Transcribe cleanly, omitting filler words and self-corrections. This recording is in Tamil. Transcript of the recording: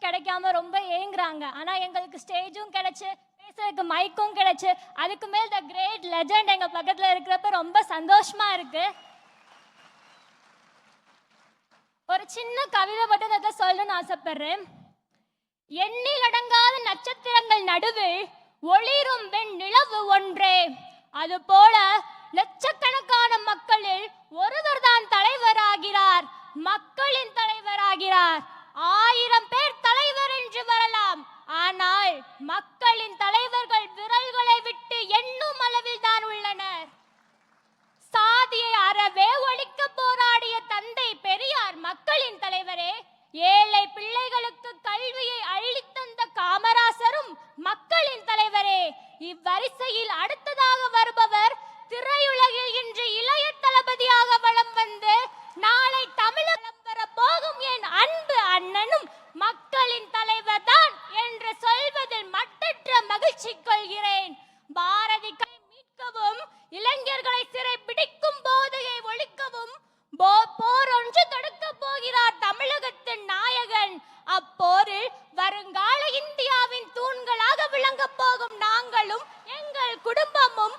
கிடைக்காம ரொம்ப ஏங்குறாங்க. ஆனா எங்களுக்கு ஸ்டேஜும் கிடைச்சு, பேசுறதுக்கு மைக்கும் கிடைச்சு, அதுக்கு மேல் த கிரேட் லெஜெண்ட் எங்க பக்கத்துல இருக்கிறப்ப ரொம்ப சந்தோஷமா இருக்கு. ஒரு சின்ன கவிதை மட்டும் அதை சொல்லணும்னு ஆசைப்படுறேன். எண்ணில் அடங்காத நட்சத்திரங்கள் நடுவில் ஒளிரும் வெண் நிலவு ஒன்றே, அது போல லட்சக்கணக்கான மக்களில் ஒருவர் தான் தலைவராகிறார், மக்களின் தலைவராகிறார். 1000 பேர் தலைவர் என்று வரலாம், ஆனால் மக்களின் தலைவர்கள் விரல்களை விட்டு எண்ணும் அளவில் தான் உள்ளனர். சாதியை அறவே ஒழிக்க போராடிய தந்தை பெரியார் மக்களின் தலைவரே. ஏழை பிள்ளைகளுக்கு கல்வியை அள்ளித்தந்த காமராசரும் மக்களின் தலைவரே. இவ்வரிசையில் அடுத்ததாக வருபவர் திரையுலகில் இன்று இளைய தளபதியாக வலம் வந்து நாளை தமிழகம் வர போகும் என் அன்பு அண்ணனும் மக்களின் தலைவர் தான் என்று சொல்வதில் மட்டற்ற மகிழ்ச்சி கொள்கிறேன். பாரதி மீட்கவும், இளைஞர்களை சிறை பிடிக்கும் போதையை ஒழிக்கவும் போர் ஒன்று தடுக்க போகிறார் தமிழகத்தின் நாயகன். அப்போரில் வருங்கால இந்தியாவின் தூண்களாக விளங்க போகும் நாங்களும் எங்கள் குடும்பமும்